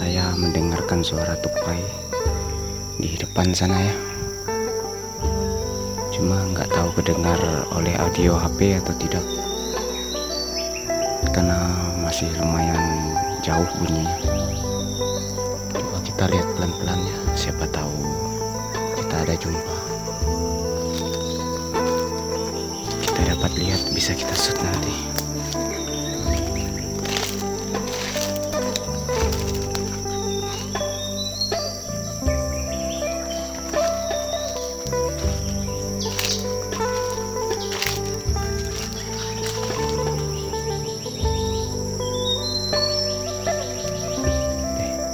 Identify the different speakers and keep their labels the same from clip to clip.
Speaker 1: saya mendengarkan suara tupai di depan sana ya. Cuma nggak tahu kedengar oleh audio HP atau tidak, karena masih lumayan jauh bunyinya. Coba kita lihat pelan-pelan ya, siapa tahu kita ada jumpa. Kita dapat lihat, bisa kita shoot nanti.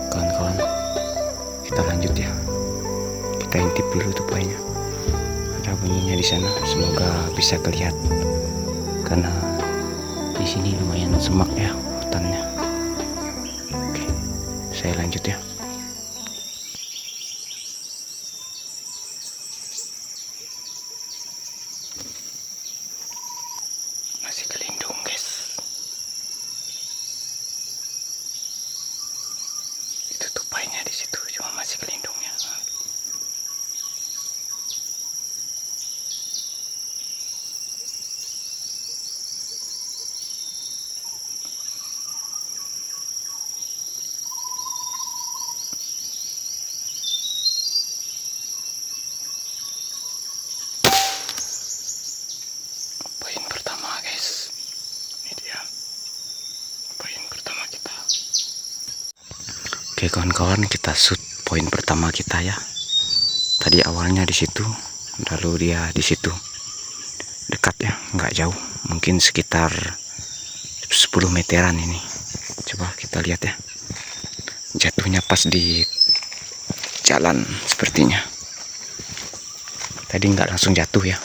Speaker 1: Kawan-kawan, kita lanjut ya. Kita intip dulu tupainya. Ada bunyinya di sana, semoga bisa kelihatan. Karena di sini lumayan semak ya hutannya. Oke, saya lanjut ya. Masih kelindung guys. Itu tupainya di situ, cuma masih kelindungnya. Poin pertama guys, ini dia poin pertama kita. Oke kawan-kawan, kita shoot poin pertama kita ya. Tadi awalnya di situ, lalu dia di situ, dekat ya, nggak jauh, mungkin sekitar 10 meteran ini. Coba kita lihat ya, jatuhnya pas di jalan sepertinya. Tadi nggak langsung jatuh ya.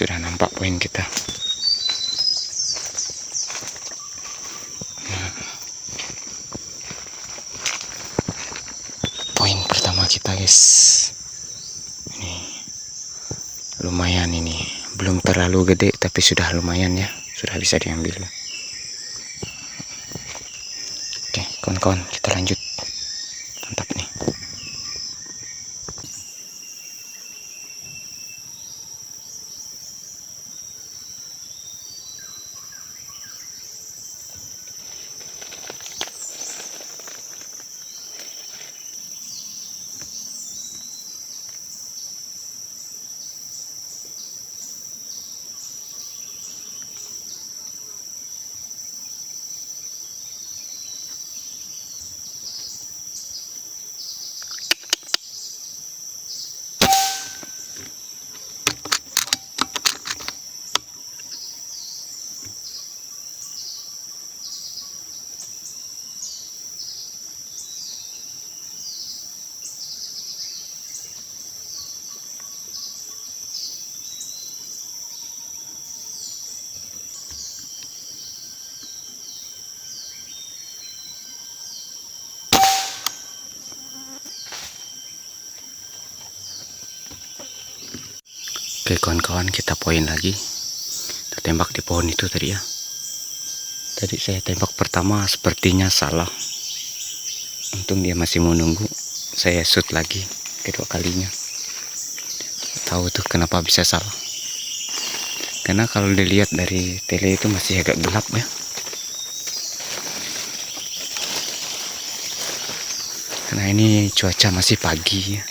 Speaker 1: Sudah nampak poin kita. Poin pertama kita guys. Ini lumayan, ini belum terlalu gede tapi sudah lumayan ya, sudah bisa diambil. Oke kawan-kawan, kita lanjut. Mantap nih. Oke kawan-kawan, kita poin lagi. Kita tembak di pohon itu tadi ya. Tadi saya tembak pertama sepertinya salah. Untung dia masih mau nunggu. Saya shoot lagi kedua kalinya. Tahu tuh kenapa bisa salah. Karena kalau dilihat dari tele itu masih agak gelap ya. Karena ini cuaca masih pagi ya.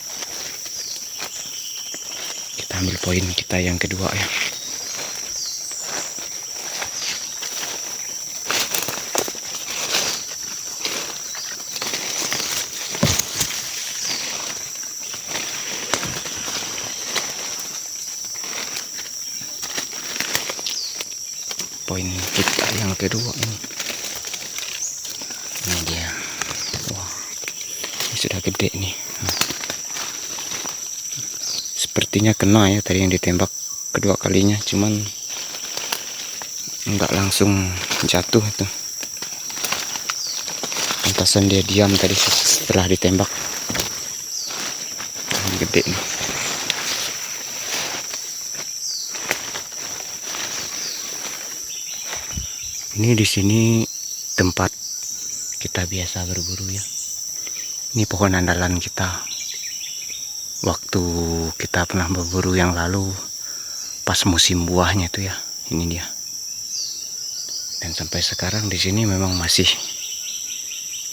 Speaker 1: Kita ambil poin kita yang kedua ya. Poin kita yang kedua ini. Ini dia. Wah, ini sudah gede nih. Sepertinya kena ya tadi yang ditembak kedua kalinya, cuman nggak langsung jatuh itu. Pantasan dia diam tadi setelah ditembak. Ini gede nih. Ini di sini tempat kita biasa berburu ya. Ini pohon andalan kita. Waktu kita pernah berburu yang lalu, pas musim buahnya tuh ya. Ini dia. Dan sampai sekarang di sini memang masih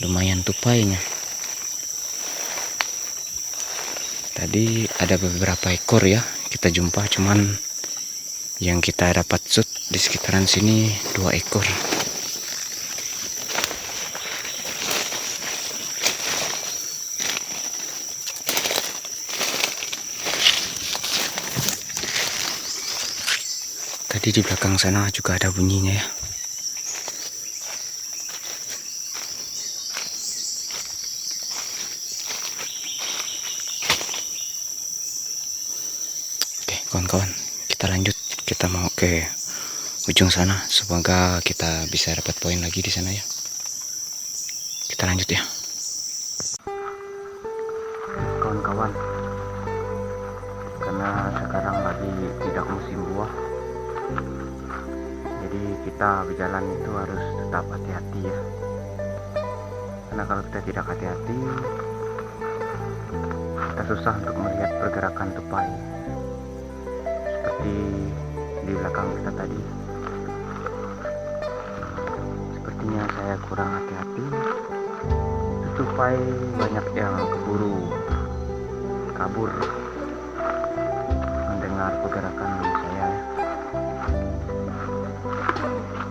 Speaker 1: lumayan tupainya. Tadi ada beberapa ekor ya kita jumpa, cuman yang kita dapat shoot di sekitaran sini 2 ekor. Tadi di belakang sana juga ada bunyinya ya. Oke kawan-kawan, kita lanjut. Kita mau ke ujung sana. Semoga kita bisa dapat poin lagi di sana ya. Kita lanjut ya. Kawan-kawan, karena sekarang lagi tidak musim buah, jadi kita berjalan itu harus tetap hati-hati ya. Karena kalau kita tidak hati-hati, kita susah untuk melihat pergerakan tupai. Seperti di belakang kita tadi, sepertinya saya kurang hati-hati. Itu tupai banyak yang keburu kabur mendengar pergerakan saya.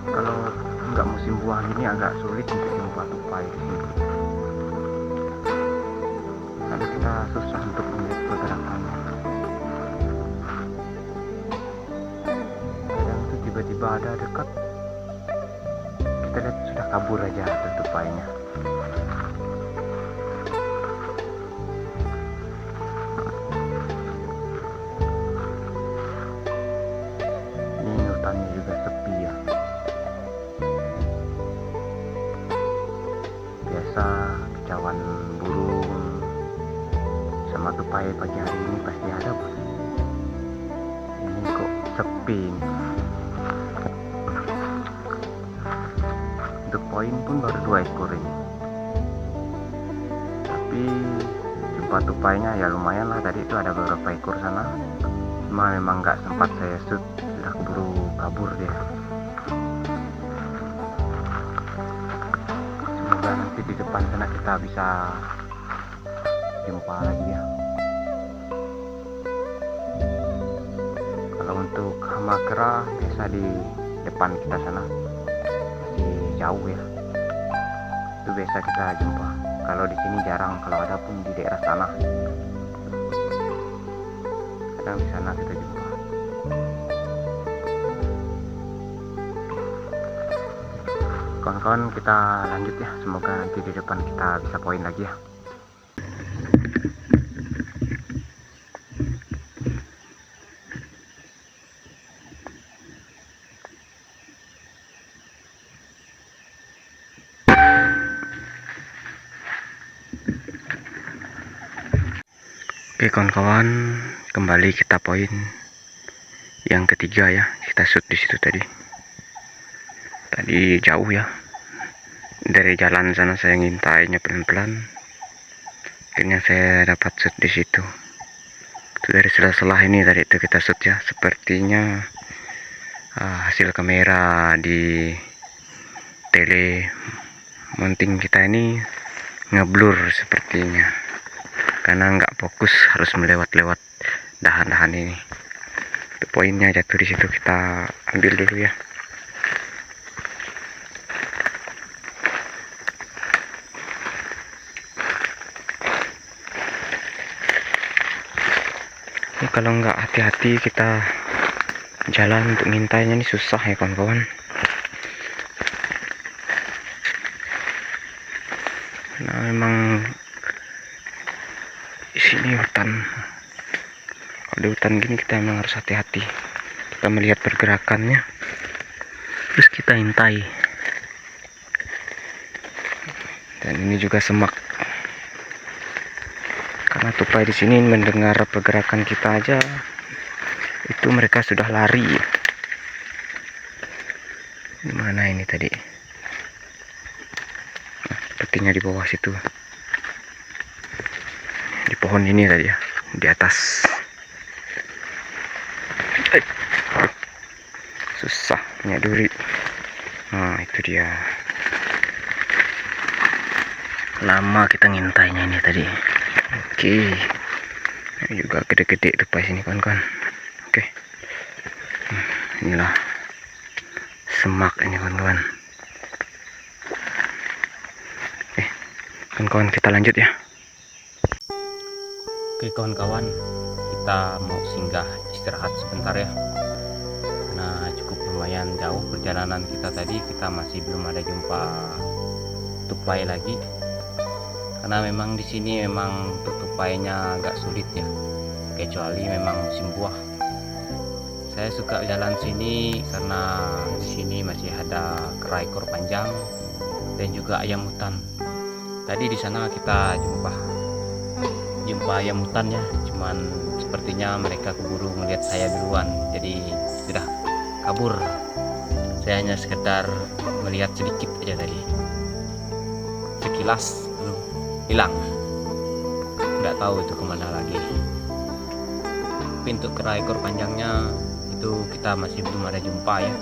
Speaker 1: Kalau nggak musim buah ini agak sulit untuk jumpa tupai di sini. Lalu kita susah untuk melihat pergerakannya. Kadang itu tiba-tiba ada dekat, kita lihat sudah kabur aja tupainya. Ini hutannya juga sepi ya. Biasa kicauan burung sama tupai pagi hari ini pasti ada, Bos. Ini kok sepi nih. Untuk poin pun baru 2 ekor ini. Tapi jumpa tupainya ya lumayan lah. Tadi itu ada beberapa ekor sana. Cuma memang nggak sempat saya shoot, sudah keburu kabur dia. Semoga nanti di depan sana kita bisa jumpa lagi ya. Kalau untuk hama kera biasa di depan kita sana, masih jauh ya. Itu biasa kita jumpa. Kalau di sini jarang, kalau ada pun di daerah sana. Kadang di sana kita jumpa. Kawan-kawan, kita lanjut ya. Semoga nanti di depan kita bisa poin lagi ya. Oke kawan-kawan, kembali kita poin yang ketiga ya. Kita shoot di situ tadi. Tadi jauh ya. Dari jalan sana saya ngintainya pelan-pelan. Akhirnya saya dapat shoot di situ. Itu dari sela-sela ini tadi itu kita shoot ya. Sepertinya hasil kamera di tele mounting kita ini ngeblur sepertinya. Karena nggak fokus, harus melewat-lewat dahan-dahan ini. Itu poinnya jatuh di situ, kita ambil dulu ya. Ini kalau nggak hati-hati kita jalan untuk ngintainya ini susah ya kawan-kawan. Nah memang di sini hutan. Kalau di hutan gini kita memang harus hati-hati. Kita melihat pergerakannya, terus kita intai. Dan ini juga semak. Karena tupai di sini mendengar pergerakan kita aja, itu mereka sudah lari. Di mana ini tadi? Nah, sepertinya di bawah situ. Di pohon ini tadi ya, di atas. Susah punya duri. Nah, itu dia. Lama kita ngintainya ini tadi. Oke. Ini juga gede-gede tupai sini kawan-kawan. Oke. Inilah semak ini kawan-kawan. Oke, kawan-kawan kita lanjut ya. Oke kawan-kawan, kita mau singgah istirahat sebentar ya. Karena cukup lumayan jauh perjalanan kita tadi, kita masih belum ada jumpa tupai lagi. Karena memang di sini memang untuk tupainya agak sulit ya, kecuali memang musim buah. Saya suka jalan sini karena di sini masih ada kera ekor panjang dan juga ayam hutan. Tadi di sana kita jumpa ayam hutan ya, cuman sepertinya mereka keburu melihat saya duluan, jadi sudah kabur. Saya hanya sekedar melihat sedikit aja tadi, sekilas lalu hilang, nggak tahu itu kemana lagi. Tapi untuk kera ekor panjangnya itu kita masih belum ada jumpa ya.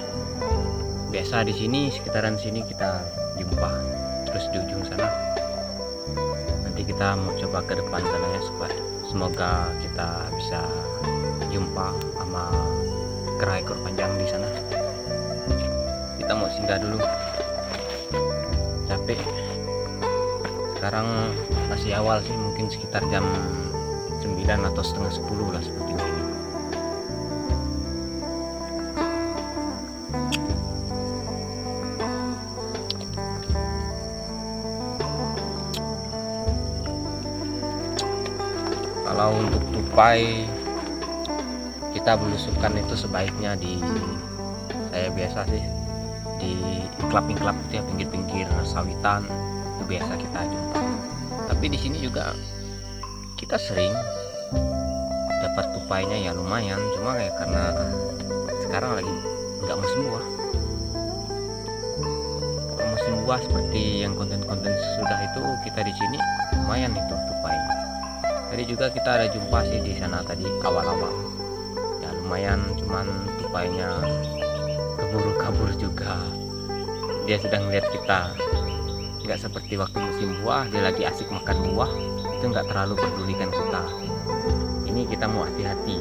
Speaker 1: Biasa di sini sekitaran sini kita jumpa, terus di ujung sana. Nanti kita mau coba ke depan sana ya, supaya semoga kita bisa jumpa sama kera ekor panjang di sana. Kita mau singgah dulu, capek. Sekarang masih awal sih, mungkin sekitar jam 9 atau setengah 10 lah sepertinya ini. Kalau untuk tupai kita belusukan itu sebaiknya saya biasa sih di ingklap-ingklap itu ya, pinggir-pinggir sawitan itu biasa kita jumpa. Tapi di sini juga kita sering dapat tupainya ya, lumayan. Cuma ya karena sekarang lagi nggak musim buah. Kalau musim buah seperti yang konten-konten sudah itu, kita di sini lumayan itu tupainya. Tadi juga kita ada jumpa sih di sana tadi awal-awal. Ya lumayan, cuman tupainya keburu kabur juga. Dia sudah ngeliat kita. Nggak seperti waktu musim buah, dia lagi asik makan buah, itu nggak terlalu pedulikan kita. Ini kita mau hati-hati,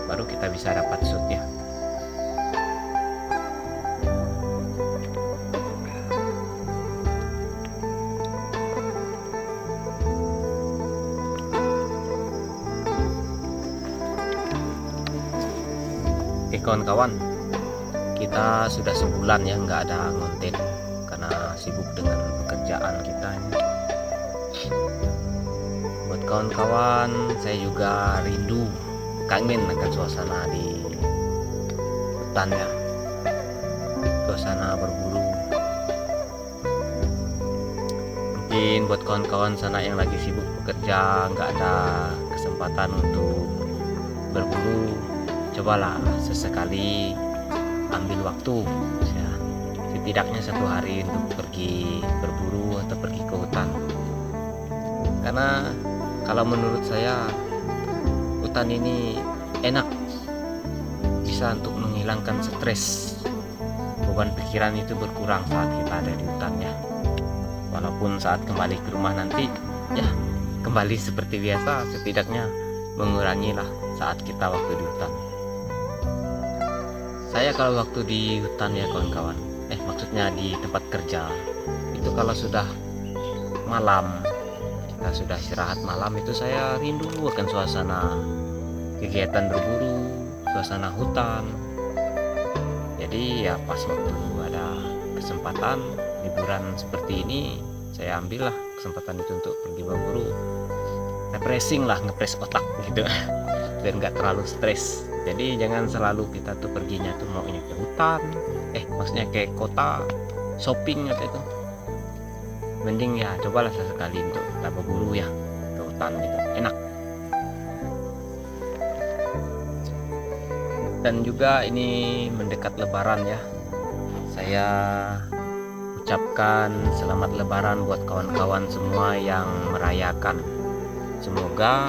Speaker 1: baru kita bisa dapat shoot ya. Oke kawan-kawan, kita sudah sebulan ya nggak ada konten karena sibuk dengan pekerjaan kita ini. Buat kawan-kawan, saya juga rindu, kangen akan suasana di hutan ya, suasana berburu. Mungkin buat kawan-kawan sana yang lagi sibuk bekerja, nggak ada kesempatan untuk berburu, cobalah sesekali ambil waktu ya, setidaknya 1 hari untuk pergi berburu atau pergi ke hutan. Karena kalau menurut saya hutan ini enak, bisa untuk menghilangkan stres, beban pikiran itu berkurang saat kita ada di hutan ya. Walaupun saat kembali ke rumah nanti ya kembali seperti biasa, setidaknya mengurangilah saat kita waktu di hutan. Saya kalau waktu di hutan ya kawan-kawan, maksudnya di tempat kerja, itu kalau sudah malam, kita sudah istirahat malam, itu saya rindu akan suasana kegiatan berburu, suasana hutan. Jadi ya pas waktu ada kesempatan liburan seperti ini, saya ambillah kesempatan itu untuk pergi berburu, refreshing lah, ngepres otak gitu biar nggak terlalu stres. Jadi jangan selalu kita tuh perginya tuh maunya ke hutan, maksudnya ke kota shopping atau itu. Mending ya cobalah sesekali untuk kita berburu ya ke hutan gitu, enak. Dan juga ini mendekat lebaran ya,
Speaker 2: Saya ucapkan selamat lebaran buat kawan-kawan semua yang merayakan. Semoga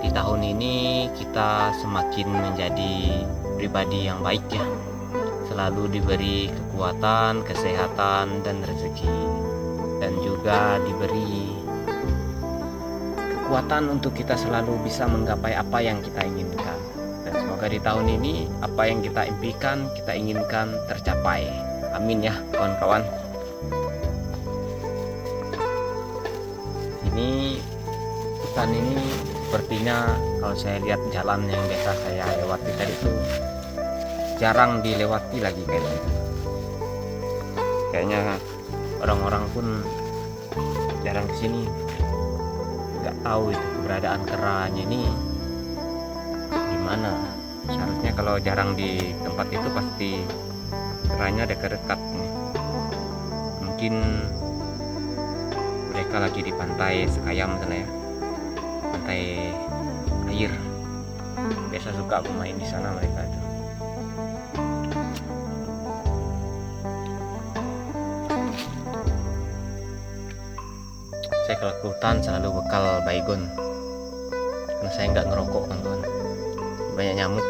Speaker 2: di tahun ini kita semakin menjadi pribadi yang baik ya. Selalu diberi kekuatan, kesehatan, dan rezeki. Dan juga diberi kekuatan untuk kita selalu bisa menggapai apa yang kita inginkan. Dan semoga di tahun ini apa yang kita impikan, kita inginkan tercapai. Amin ya kawan-kawan. Ini hutan ini sepertinya kalau saya lihat jalan yang biasa saya lewati tadi itu jarang dilewati lagi kayaknya. Kayaknya orang-orang pun jarang kesini, nggak tahu itu keberadaan keranya ini di mana. Seharusnya kalau jarang di tempat itu pasti keranya dekat-dekat nih. Mungkin mereka lagi di pantai Sekayam sana ya, pantai air. Biasa suka bermain di sana mereka itu. Saya kalau ke hutan selalu bekal baygon, karena saya nggak ngerokok kawan-kawan, banyak nyamuk.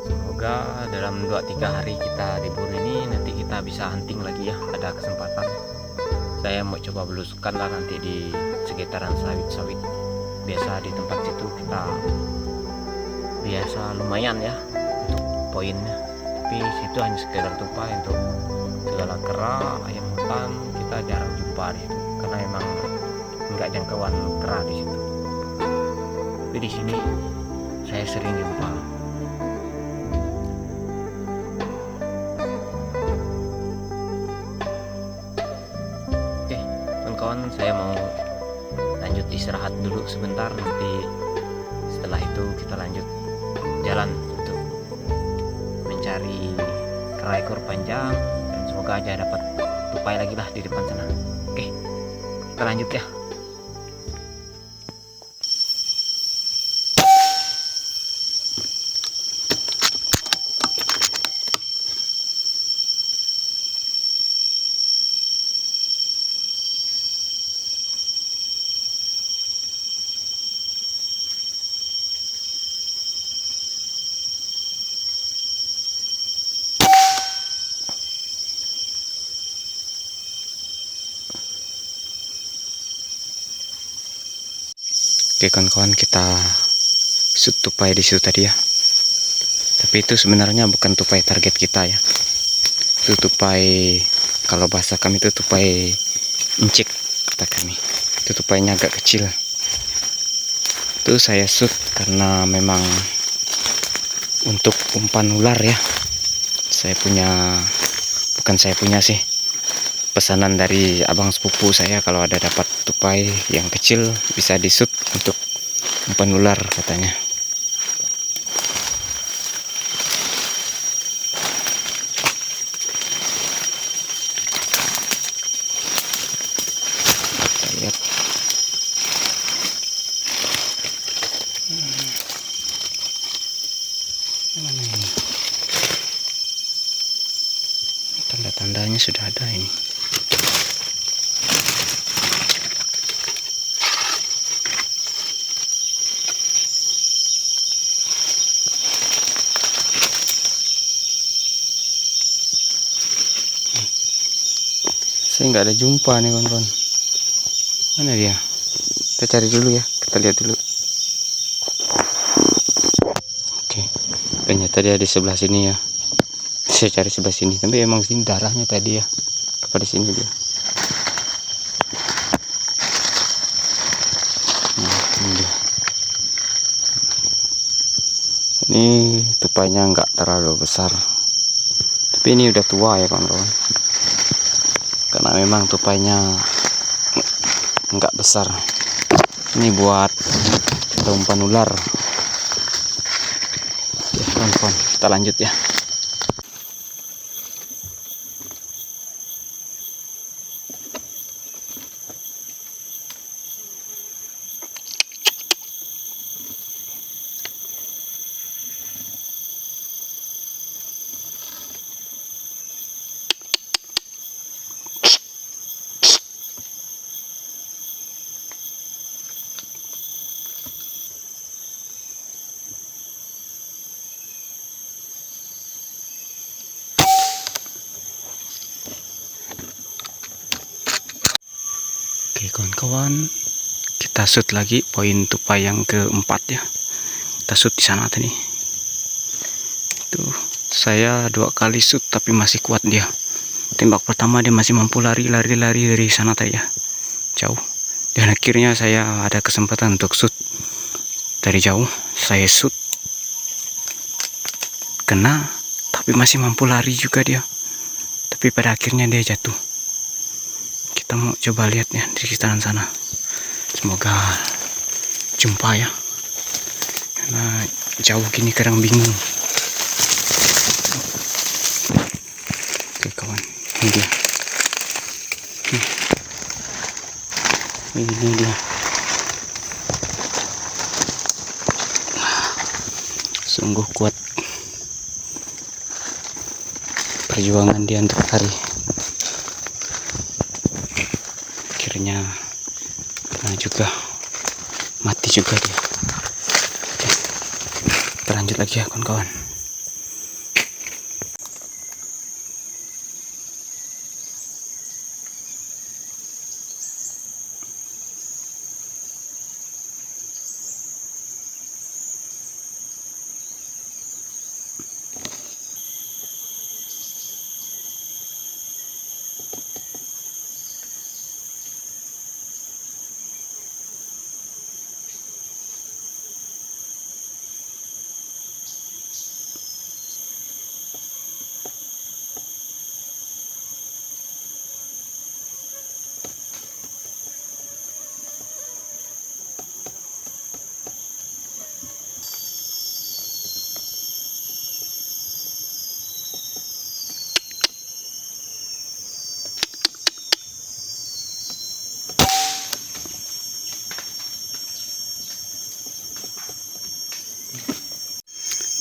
Speaker 2: Semoga dalam 2-3 hari kita libur ini nanti kita bisa hunting lagi ya, ada kesempatan. Saya mau coba belusukan lah nanti di sekitaran sawit-sawit. Biasa di tempat situ kita biasa lumayan ya untuk poinnya, tapi situ hanya sekedar tupai. Untuk segala kera, ayam hutan kita jarang jumpa di situ, karena emang nggak jangkauan kera di situ. Tapi di sini saya sering jumpa. Oke kawan-kawan, saya mau lanjut istirahat dulu sebentar, nanti setelah itu kita lanjut jalan untuk mencari kera ekor panjang, dan semoga aja dapat tupai lagi lah di depan sana. Oke, kita lanjut ya.
Speaker 1: Oke kawan-kawan, kita shoot tupai di situ tadi ya. Tapi itu sebenarnya bukan tupai target kita ya. Itu tupai, kalau bahasa kami itu tupai incik kata kami. Itu tupainya agak kecil. Itu saya shoot karena memang untuk umpan ular ya. Saya punya, bukan saya punya sih, pesanan dari abang sepupu saya, kalau ada dapat tupai yang kecil bisa di-shoot untuk umpan ular katanya. Kita lihat. Mana ini? Tanda-tandanya sudah ada ini. Saya nggak ada jumpa nih kawan-kawan. Mana dia? Kita cari dulu ya, kita lihat dulu. Oke, ternyata dia di sebelah sini ya. Saya cari sebelah sini, tapi emang sini darahnya tadi ya. Apa di sini dia? Nah, ini dia. Ini tupainya nggak terlalu besar, tapi ini udah tua ya kawan-kawan. Karena memang tupainya nggak besar. Ini buat umpan ular ya kawan-kawan. Kita lanjut ya. kawan-kawan, kita shoot lagi poin tupai yang keempat ya. Kita shoot di sana tadi. Tuh, saya 2 kali shoot tapi masih kuat dia. Tembak pertama dia masih mampu lari dari sana tadi ya, jauh. Dan akhirnya saya ada kesempatan untuk shoot dari jauh. Saya shoot, kena, tapi masih mampu lari juga dia. Tapi pada akhirnya dia jatuh. Kita mau coba lihat ya di sekitaran sana. Semoga jumpa ya. Karena jauh gini kadang bingung. Oke kawan, ini dia. Ini dia. Sungguh kuat perjuangan dia untuk lari. Akhirnya kena juga, mati juga dia. Oke, kita lanjut lagi ya kawan-kawan.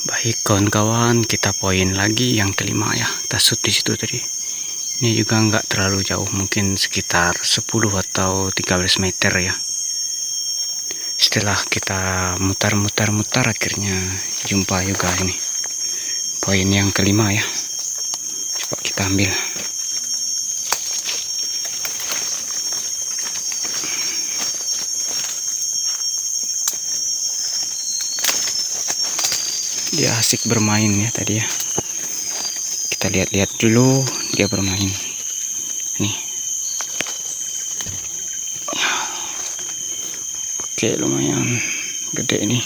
Speaker 1: Baik kawan-kawan, kita poin lagi yang kelima ya. Kita shoot di situ tadi. Ini juga nggak terlalu jauh, mungkin sekitar 10 atau 13 meter ya. Setelah kita mutar akhirnya jumpa juga ini. Poin yang kelima ya. Coba kita ambil. Dia asik bermain ya tadi ya. Kita lihat-lihat dulu dia bermain. Nih. Oke, lumayan gede ini.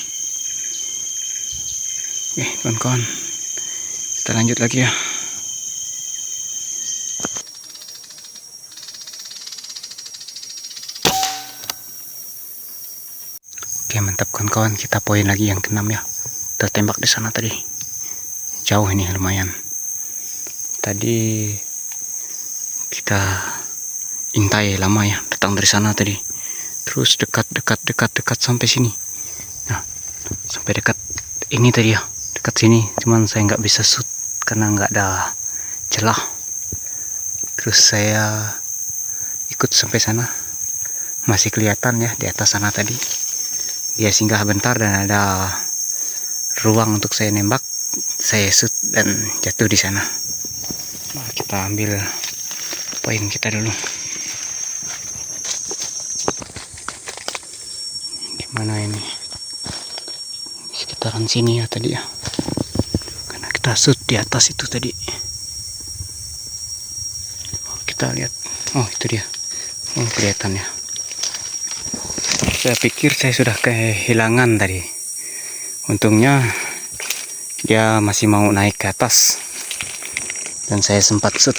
Speaker 1: Oke kawan-kawan, kita lanjut lagi ya. Oke mantap kawan-kawan, kita poin lagi yang keenam ya. Tertembak di sana tadi, jauh ini lumayan. Tadi kita intai lama ya, datang dari sana tadi, terus dekat sampai sini. Nah, sampai dekat ini tadi ya, dekat sini. Cuman saya nggak bisa shoot karena nggak ada celah. Terus saya ikut sampai sana, masih kelihatan ya di atas sana tadi. Dia singgah bentar dan ada ruang untuk saya nembak, saya shoot dan jatuh di sana. Nah, kita ambil poin kita dulu. Gimana ini? Sekitaran sini ya tadi ya. Karena kita shoot di atas itu tadi. Oh, kita lihat. Oh, itu dia. Oh, kelihatan ya. Saya pikir saya sudah kehilangan tadi. Untungnya dia masih mau naik ke atas dan saya sempat shoot.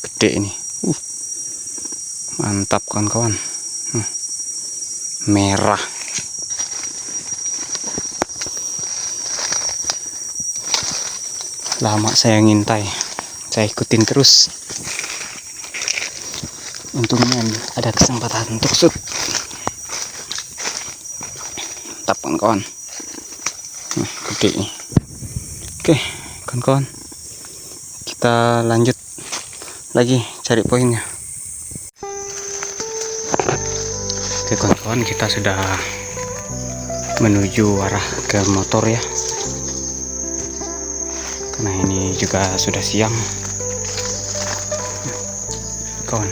Speaker 1: Gede ini. Mantap kawan-kawan. Merah. Lama saya ngintai, saya ikutin terus. Untungnya ada kesempatan untuk shoot. Mantap kawan-kawan. Gede nih. Oke kawan-kawan, kita lanjut lagi cari poinnya. Oke kawan-kawan, kita sudah menuju arah ke motor ya, karena ini juga sudah siang. kawan,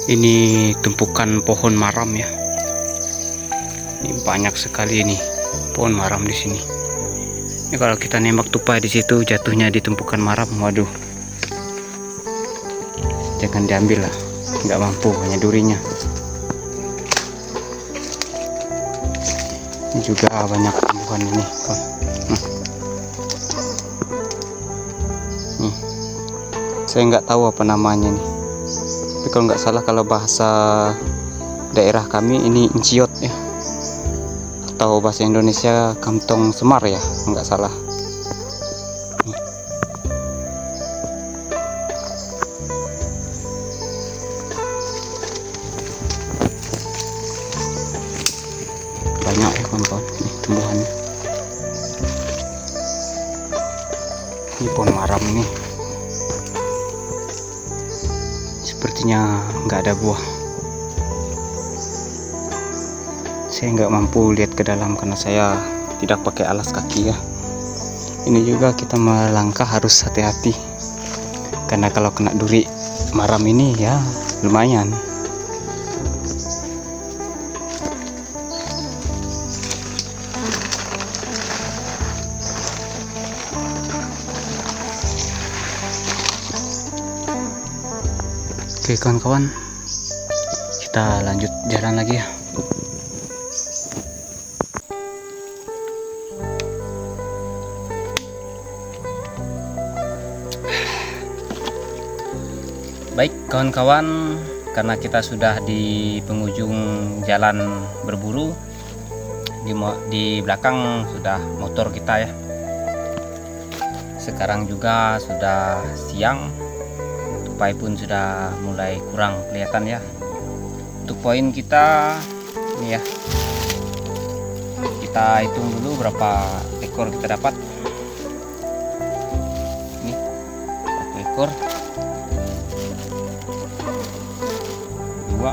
Speaker 1: ini tumpukan pohon maram ya. Ini banyak sekali ini pohon maram di sini. Ini kalau kita nembak tupai di situ jatuhnya di tumpukan maram, waduh, jangan diambil lah, nggak mampu, hanya durinya. Ini juga banyak tumbuhan ini kawan. Nih, saya nggak tahu apa namanya nih, tapi kalau nggak salah kalau bahasa daerah kami ini inciot ya, atau bahasa Indonesia kantong semar ya, nggak salah. Nih. Banyak ya kawan-kawan, nih tumbuhannya. Ini pohon maram ini sepertinya nggak ada buah. Saya nggak mampu lihat ke dalam karena saya tidak pakai alas kaki ya. Ini juga kita melangkah harus hati-hati, karena kalau kena duri maram ini ya lumayan. Oke kawan-kawan, kita lanjut jalan lagi ya. Baik kawan-kawan, karena kita sudah di penghujung jalan berburu, di belakang sudah motor kita ya. Sekarang juga sudah siang, tupai pun sudah mulai kurang kelihatan ya. Untuk poin kita ini ya, kita hitung dulu berapa ekor kita dapat. Ini 1 ekor, 2,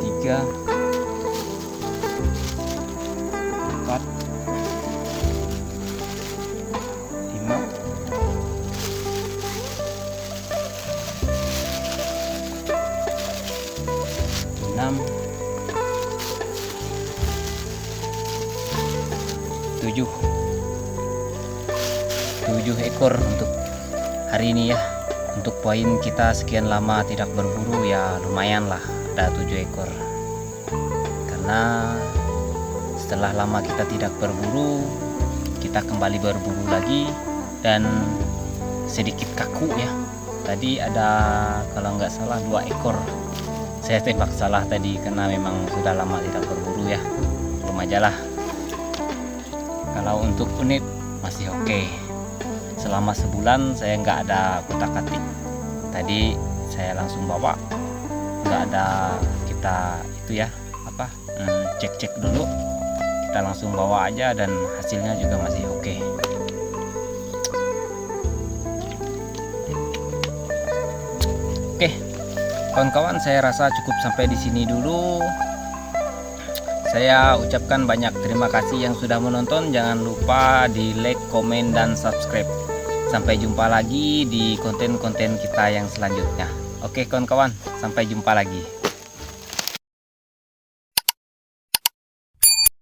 Speaker 1: 3, 4, 5, 6, 7 ekor untuk hari ini ya. Untuk poin kita sekian lama tidak berburu ya lumayan lah, ada 7 ekor. Karena setelah lama kita tidak berburu, kita kembali berburu lagi dan sedikit kaku ya. Tadi ada kalau nggak salah 2 ekor. Saya tembak salah tadi karena memang sudah lama tidak berburu ya. Belum aja lah. Kalau untuk unit masih oke. Selama sebulan saya nggak ada kutak-katik. Tadi saya langsung bawa, nggak ada kita itu ya apa cek-cek dulu. Kita langsung bawa aja dan hasilnya juga masih oke. Oke, kawan-kawan, saya rasa cukup sampai di sini dulu. Saya ucapkan banyak terima kasih yang sudah menonton. Jangan lupa di like, komen, dan subscribe. Sampai jumpa lagi di konten-konten kita yang selanjutnya. Oke kawan-kawan, sampai jumpa lagi.